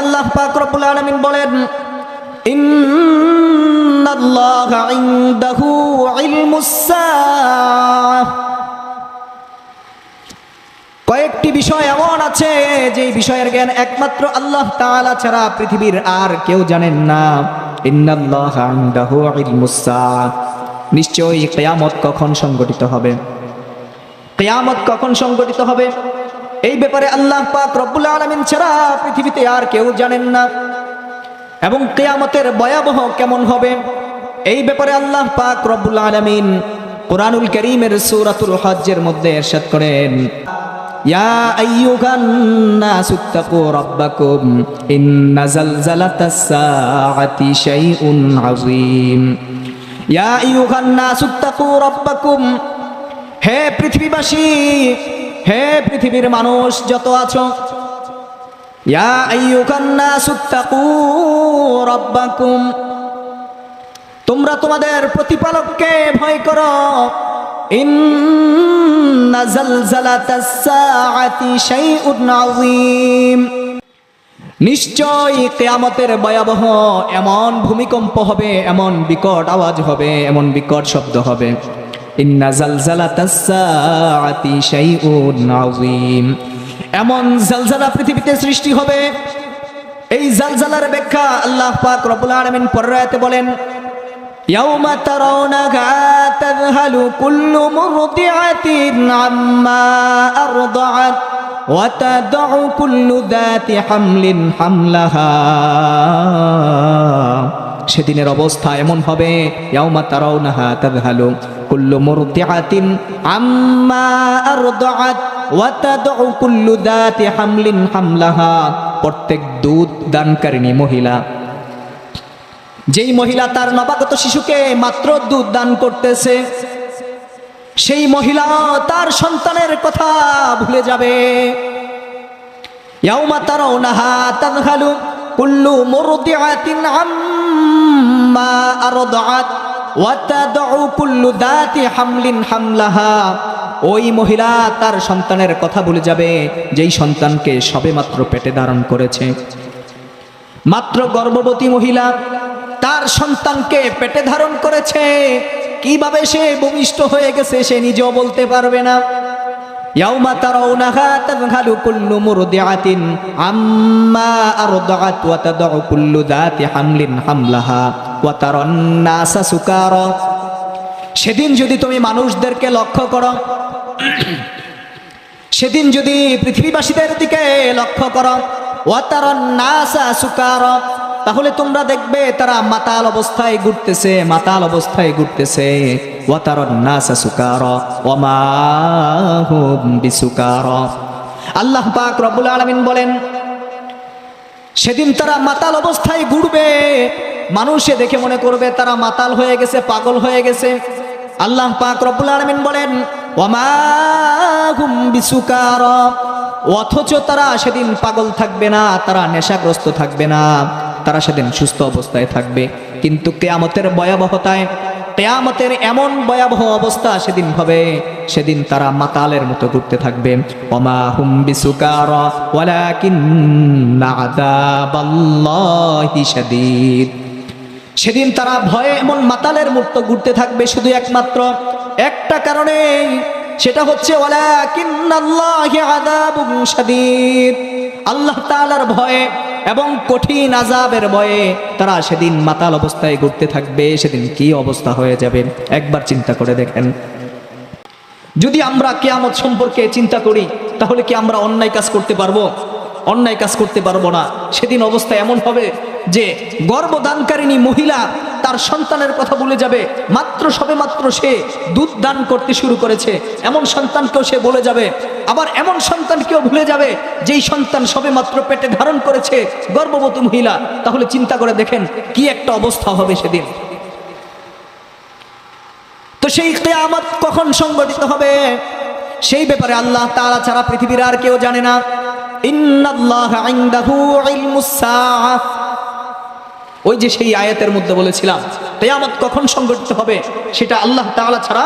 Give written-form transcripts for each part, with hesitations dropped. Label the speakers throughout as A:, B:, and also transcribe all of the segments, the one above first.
A: আল্লাহ পাক রব্বুল আলামিন বলেন, ইন্নাল্লাহা ইনদাহু ইলমুস সাআহ। কয়েকটি বিষয় এমন আছে যে বিষয়ের জ্ঞান একমাত্র আল্লাহ তাআলা ছাড়া পৃথিবীর আর কেউ জানেন না। ইন্নাল্লাহা ইনদাহু ইলমুস সাআহ, নিশ্চয়ই কিয়ামত কখন সংঘটিত হবে, কিয়ামত কখন সংঘটিত হবে এই ব্যাপারে আল্লাহ পাক রব্বুল আলামিন ছাড়া পৃথিবীতে আর কেউ জানেন না। এবং কিয়ামতের ভয়াবহ কেমন হবে এই ব্যাপারে আল্লাহ পাক রব্বুল আলামিন কুরআনুল কারীমের সূরাতুল হজ্জের মধ্যে ইরশাদ করেন, ইয়া আইয়ুহান নাসুত্তাকু রাব্বাকুম ইন্না যালযালাতাস সাআতি শাইউন আযীম। ইয়া আইয়ুহান নাসুত্তাকু রাব্বাকুম, হে পৃথিবীবাসী, হে পৃথিবীর মানুষ যত আছো, ইয়া আইয়ুহান নাসুত্তাকু রাব্বাকুম, তোমরা তোমাদের প্রতিপালককে ভয় করো। ইন্না যালযালাতাস সাআতি শাইউন আযীম, নিশ্চয়ই কিয়ামতের ভয়াবহ এমন ভূমিকম্প হবে, এমন বিকট আওয়াজ হবে, এমন বিকট শব্দ হবে। ইন্না যালযালাতাস সাআতি শাইউন আযীম, এমন জালজালা পৃথিবীতে সৃষ্টি হবে। এই জালজালার ব্যাখ্যা আল্লাহ পাক রব্বুল আলামিন পরের আয়াতে বলেন, ইয়াউমা তারাউনাহা তাযহালু কুল্লু মুরদিআতিন আম্মা আরদাআত ওয়া তাদউ কুল্লু যাতি হামলিন হামলাহা। সেদিনের অবস্থা এমন হবে, ইয়াউমা তারাউনাহা তাযহালু কুল্লু মুরদিআতিন আম্মা আরদাআত ওয়া তাদউ কুল্লু যাতি হামলিন হামলাহা। প্রত্যেক দুধ দানকারিণী মহিলা, যেই মহিলা তার নবাগত শিশুকে মাত্র দুধ দান করতেছে, সেই মহিলা তার সন্তানের কথা ভুলে যাবে। ইয়াউমা তারাউনাহা তাযহালু কুল্লু মুরদিআতিন আম্মা আরদাআত ওয়া তাদউ কুল্লু যাতি হামলিন হামলাহা। ওই মহিলা তার সন্তানের কথা ভুলে যাবে, যেই সন্তানকে সবেমাত্র পেটে ধারণ করেছে। মাত্র গর্ভবতী মহিলা তার সন্তানকে পেটে ধারণ করেছে, কিভাবে সে ভূমিষ্ঠ হয়ে গেছে সে নিজেও বলতে পারবে না। ইয়াউমা তারাউনাহা তাযহালু কুল্লু মুরদিআতিন আম্মা আরদাআত ওয়া তাদউ কুল্লু যাতি হামলিন হামলাহা ওয়া তারান নাসা সুকারা। সেদিন যদি তুমি মানুষদেরকে লক্ষ্য করো, সেদিন যদি পৃথিবীবাসীদের দিকে লক্ষ্য করো, ওয়া তারান নাসা সুকারা, তাহলে তোমরা দেখবে তারা মাতাল অবস্থায় ঘুরতেছে, মাতাল অবস্থায় ঘুরতেছে। ওয়া তারান নাসা সুকারা ওয়া মা হুম বিসুকারা। আল্লাহ পাক রব্বুল আলামিন বলেন, সেদিন তারা মাতাল অবস্থায় ঘুরবে, মানুষে দেখে মনে করবে তারা মাতাল হয়ে গেছে, পাগল হয়ে গেছে। আল্লাহ পাক রব্বুল আলামিন বলেন, ওয়া মা হুম বিসুকারা, অথচ তারা সেদিন পাগল থাকবে না, তারা নেশাগ্রস্ত থাকবে না, তারা সেদিন সুস্থ অবস্থায় থাকবে। কিন্তু কিয়ামতের ভয়াবহতায়, কিয়ামতের এমন ভয়াবহ অবস্থা সেদিন হবে, সেদিন তারা মাতালের মতো ঘুরতে থাকবে। ওমা হুম বিসুকারা ওয়ালাকিন্না আযাবাল্লাহি শাদীদ। সেদিন তারা ভয়ে এমন মাতালের মতো ঘুরতে থাকবে শুধু একমাত্র একটা কারণে, সেটা হচ্ছে ওয়ালাকিন্নাল্লাহি আযাবুন শাদীদ, আল্লাহ তাআলার ভয়ে এবং কঠিন আযাবের ভয়ে তারা সেদিন মাতাল অবস্থায় ঘুরতে থাকবে। সেদিন কি অবস্থা হয়ে যাবে একবার চিন্তা করে দেখেন। যদি আমরা কিয়ামত সম্পর্কে চিন্তা করি তাহলে কি আমরা অন্যায় কাজ করতে পারবো? অন্যায় কাজ করতে পারবো না। সেদিন অবস্থা এমন হবে যে গর্ভদানকারিণী মহিলা তার সন্তানের কথা ভুলে যাবে, সবেমাত্র সে দুধ দান করতে শুরু করেছে এমন সন্তানকেও সে বলে যাবে। আবার এমন সন্তানকেও ভুলে যাবে যেই সন্তান সবেমাত্র পেটে ধারণ করেছে গর্ভবতী মহিলা। তাহলে চিন্তা করে দেখেন কি একটা অবস্থা হবে সেদিন। তো সেই কিয়ামত কখন সংঘটিত হবে সেই ব্যাপারে আল্লাহ তাআলা ছাড়া পৃথিবীর আর কেউ জানে না। ইন্নাল্লাহা ইনদাহু ইলমুস সাআহ, ওই যে সেই আয়াতের মধ্যে বলেছিলাম কিয়ামত কখন সংঘটিত হবে সেটা আল্লাহ তাআলা ছাড়া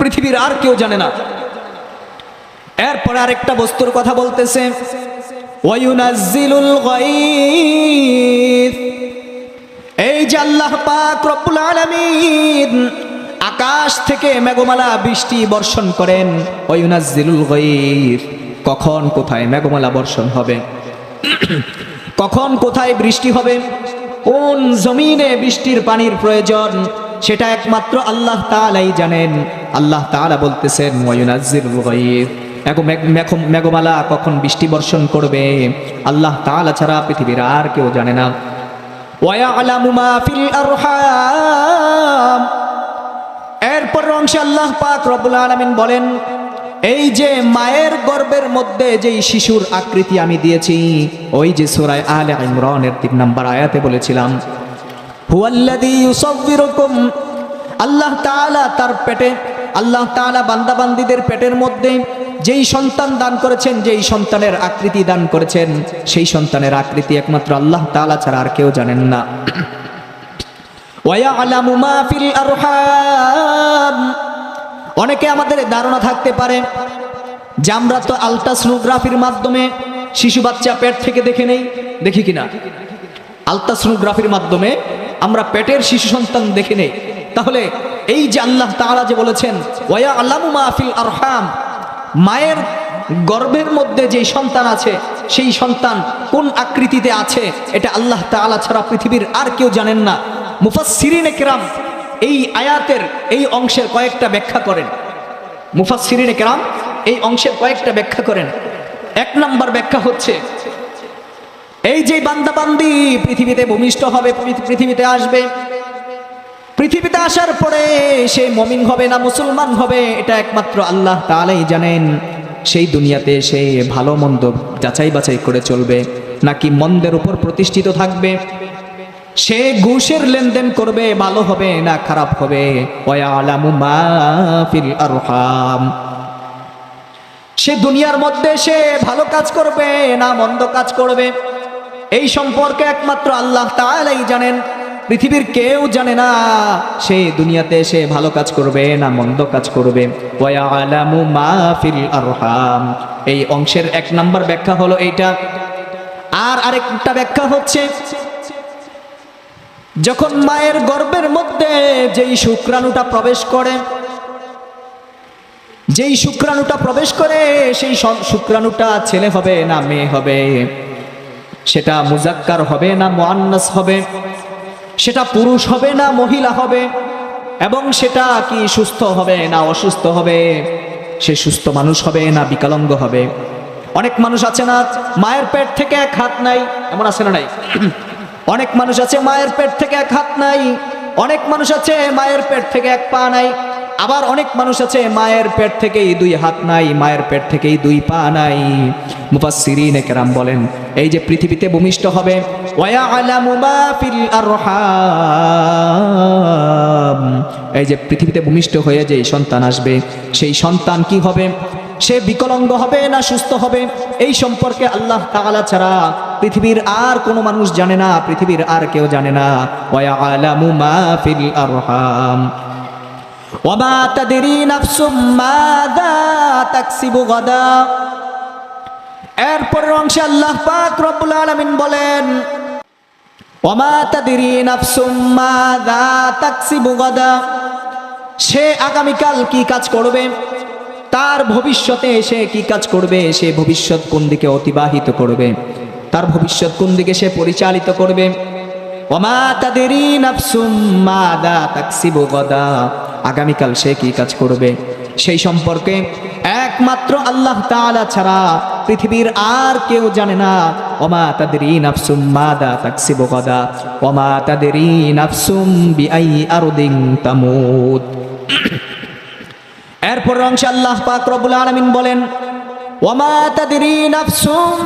A: পৃথিবীর আর কেউ জানে না। এরপরে আরেকটা বস্তুর কথা বলতেছে, ওয়ায়ুনাজ্জিলুল গায়থ, এই যে আল্লাহ পাক রব্বুল আলামিন আকাশ থেকে মেঘমালা বৃষ্টি বর্ষণ করেন। ওয়ায়ুনাজ্জিলুল গায়থ, কখন কোথায় মেঘমালা বর্ষণ হবে, কখন কোথায় বৃষ্টি হবে, কোন জমিনে বৃষ্টির পানির প্রয়োজন, সেটা একমাত্র আল্লাহ তাআলাই জানেন। আল্লাহ তাআলা বলতেছেন ওয়ায়ুনাজ্জিলুল গায়থ, মেঘমালা কখন বৃষ্টি বর্ষণ করবে আল্লাহ তাআলা ছাড়া পৃথিবীর আর কেউ জানে না। ওয়ায়ালামু মা ফিল আরহাম, এরপর অংশে আল্লাহ পাক রব্বুল আলামিন বলেন, এই যে মায়ের গর্ভের মধ্যে যেই শিশুর আকৃতি আমি দিয়েছি, ওই যে সূরা আলে ইমরানের 3 নম্বর আয়াতে বলেছিলাম, হুয়াল্লাযী ইউসাব্বিরুকুম, আল্লাহ তাআলা তার পেটে, আল্লাহ তাআলা বান্দাবান্দীদের পেটের মধ্যে যেই সন্তান দান করেছেন, যেই সন্তানের আকৃতি দান করেছেন, সেই সন্তানের আকৃতি একমাত্র আল্লাহ তাআলা ছাড়া আর কেউ জানেন না। ওয়ায়ালামু মা ফিল আরহাম, অনেকে আমাদের ধারণা থাকতে পারে যে আমরা তো আলট্রাসোনোগ্রাফির মাধ্যমে শিশু বাচ্চা পেট থেকে দেখে নেই, দেখি কিনা? আলট্রাসোনোগ্রাফির মাধ্যমে আমরা পেটের শিশু সন্তান দেখে নেই। তাহলে এই যে আল্লাহ তাআলা যে বলেছেন ওয়ায়ালামু মা ফিল আরহাম, মায়ের গর্ভের মধ্যে যেই সন্তান আছে, সেই সন্তান কোন আকৃতিতে আছে, এটা আল্লাহ তাআলা ছাড়া পৃথিবীর আর কেউ জানেন না। মুফাসসিরিনে কেরাম এই আয়াতের এই অংশের কয়েকটা ব্যাখ্যা করেন। মুফাসসিরিনে কেরাম এই অংশের কয়েকটা ব্যাখ্যা করেন। 1 নম্বর ব্যাখ্যা হচ্ছে, এই যে বান্দাবান্দি পৃথিবীতে ভূমিষ্ঠ হবে, পৃথিবীতে আসবে, পৃথিবীতে আসার পরে সে মুমিন হবে না মুসলমান হবে, এটা একমাত্র আল্লাহ তাআলাই জানেন। সেই দুনিয়াতে সে ভালো মন্দ যাচাই বাছাই করে চলবে, নাকি মন্দের উপর প্রতিষ্ঠিত থাকবে, সে ঘুষের লেনদেন করবে, ভালো হবে না খারাপ হবে। ওয়ায়ালামু মা ফিল আরহাম, সে দুনিয়ার মধ্যে সে ভালো কাজ করবে না মন্দ কাজ করবে, এই সম্পর্কে একমাত্র আল্লাহ তাআলাই জানেন, পৃথিবীর কেউ জানে না। সে দুনিয়াতে সে ভালো কাজ করবে না মন্দ কাজ করবে। ওয়ায়ালামু মা ফিল আরহাম, এই অংশের 1 নম্বর ব্যাখ্যা হলো এইটা। আর আরেকটা ব্যাখ্যা হচ্ছে, যখন মায়ের গর্ভের মধ্যে যেই শুক্রাণুটা প্রবেশ করে, যেই শুক্রাণুটা প্রবেশ করে, সেই শুক্রাণুটা ছেলে হবে না মেয়ে হবে, সেটা মুজাক্কার হবে না মুআন্নাস হবে, সেটা পুরুষ হবে না মহিলা হবে, এবং সেটা কি সুস্থ হবে না অসুস্থ হবে, সে সুস্থ মানুষ হবে না বিকলাঙ্গ হবে। অনেক মানুষ আছে না মায়ের পেট থেকে 1 হাত নাই, এমন আছে না নাই? অনেক মানুষ আছে মায়ের পেট থেকে 1 হাত নাই, অনেক মানুষ আছে মায়ের পেট থেকে 1 পা নাই, আবার অনেক মানুষ আছে মায়ের পেট থেকেই 2 হাত নাই, মায়ের পেট থেকেই 2 পা নাই। মুফাসসিরিনে কেরাম বলেন, এই যে পৃথিবীতে ভূমিষ্ঠ হবে, ওয়ায়ালামু মা ফিল আরহাম, এই যে পৃথিবীতে ভূমিষ্ঠ হয়ে যে সন্তান আসবে, সেই সন্তান কি হবে, সে বিকলাঙ্গ হবে না সুস্থ হবে, এই সম্পর্কে আল্লাহ তাআলা ছাড়া পৃথিবীর আর কোনো মানুষ জানে না, পৃথিবীর আর কেউ জানে না। ওয়ায়ালামু মা ফিল আরহাম ওয়ামা তাদরি নাফসুম মাযা তাকসিবু গাদা, এরপরের অংশে আল্লাহ পাক রব্বুল আলামিন বলেন, ওয়ামা তাদরি নাফসুম মাযা তাকসিবু গাদা, সে আগামীকাল কি কাজ করবে, তার ভবিষ্যতে সে কি কাজ করবে, সে ভবিষ্যৎ কোন দিকে অতিবাহিত করবে, তার ভবিষ্যৎ কোন দিকে সে পরিচালিত করবে। ওয়ামা তাদরি নাফসুম মাযা তাকসিবু গাদা, আগামীকাল সে কি কাজ করবে, সেই সম্পর্কে একমাত্র আল্লাহ তাআলা ছাড়া পৃথিবীর আর কেউ জানে না। ওয়ামা তাদরি নাফসুম মাযা তাকসিবু গাদা ওয়ামা তাদরি নাফসুম বিআই আরদিন তামুত। এরপর অংশে আল্লাহ পাক রব্বুল আলামিন বলেন, ওয়ামা তাদরি নাফসুম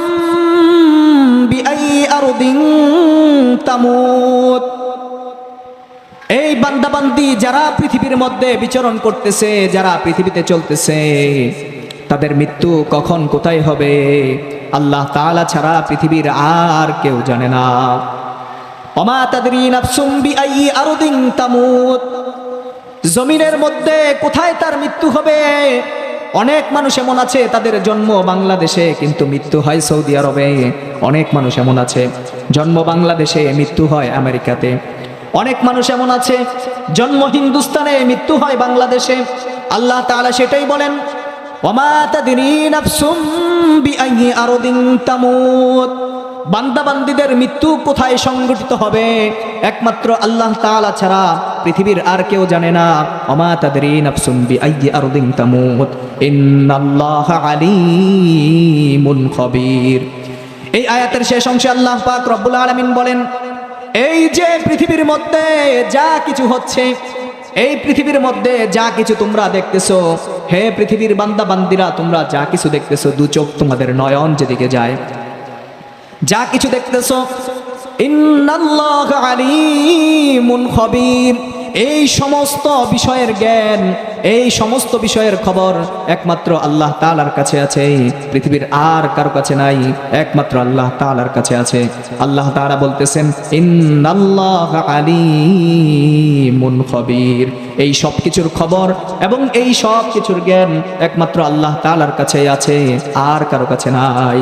A: বিআই আরদিন তামুত, এই বান্দাবান্দি যারা পৃথিবীর মধ্যে বিচরণ করতেছে, যারা পৃথিবীতে চলতেছে, তাদের মৃত্যু কখন কোথায় হবে আল্লাহ তাআলা ছাড়া পৃথিবীর আর কেউ জানে না। ওমা তাদরি নাফসুম বিআই আরদিন তামুত, জমিনের মধ্যে কোথায় তার মৃত্যু হবে অনেক মানুষ এমন আছে তাদের জন্ম বাংলাদেশে কিন্তু মৃত্যু হয় সৌদি আরবে। অনেক মানুষ এমন আছে জন্ম বাংলাদেশে মৃত্যু হয় আমেরিকাতে। অনেক মানুষ এমন আছে জন্ম হিন্দুস্তানে মৃত্যু হয় বাংলাদেশে। আল্লাহ তাআলা সেটাই বলেন, ওয়ামা তাদরি নাফসুম বিআইয়ি আরদিন তামুত। বান্দা বান্দীদের মৃত্যু কোথায় সংঘটিত হবে একমাত্র আল্লাহ তাআলা ছাড়া পৃথিবীর আর কেউ জানে না। ওয়ামা তাদরি নাফসুম বিআইয়ি আরদিন তামুত ইন্নাল্লাহা আলীমুন খবীর। এই আয়াতের শেষ অংশে আল্লাহ পাক রব্বুল আলামিন বলেন, এই যে পৃথিবীর মধ্যে যা কিছু হচ্ছে, এই পৃথিবীর মধ্যে যা কিছু তোমরা দেখতেছো, হে পৃথিবীর বান্দা বান্দিরা, তোমরা যা কিছু দেখতেছো, দু চোখ তোমাদের নয়ন যেদিকে যায়, যা কিছু দেখতেছো, ইন্নাল্লাহা আলীমুন খবীর। এই সমস্ত বিষয়ের জ্ঞান, এই সমস্ত বিষয়ের খবর একমাত্র আল্লাহ তাআলার কাছে আছে, পৃথিবীর আর কারো কাছে নাই, একমাত্র আল্লাহ তাআলার কাছে আছে। আল্লাহ তাআলা বলতেছেন, ইন্নাল্লাহা আলীমুন খবীর। এই সব কিছুর খবর এবং এই সব কিছুর জ্ঞান একমাত্র আল্লাহ তাআলার কাছেই আছে, আর কারো কাছে নাই।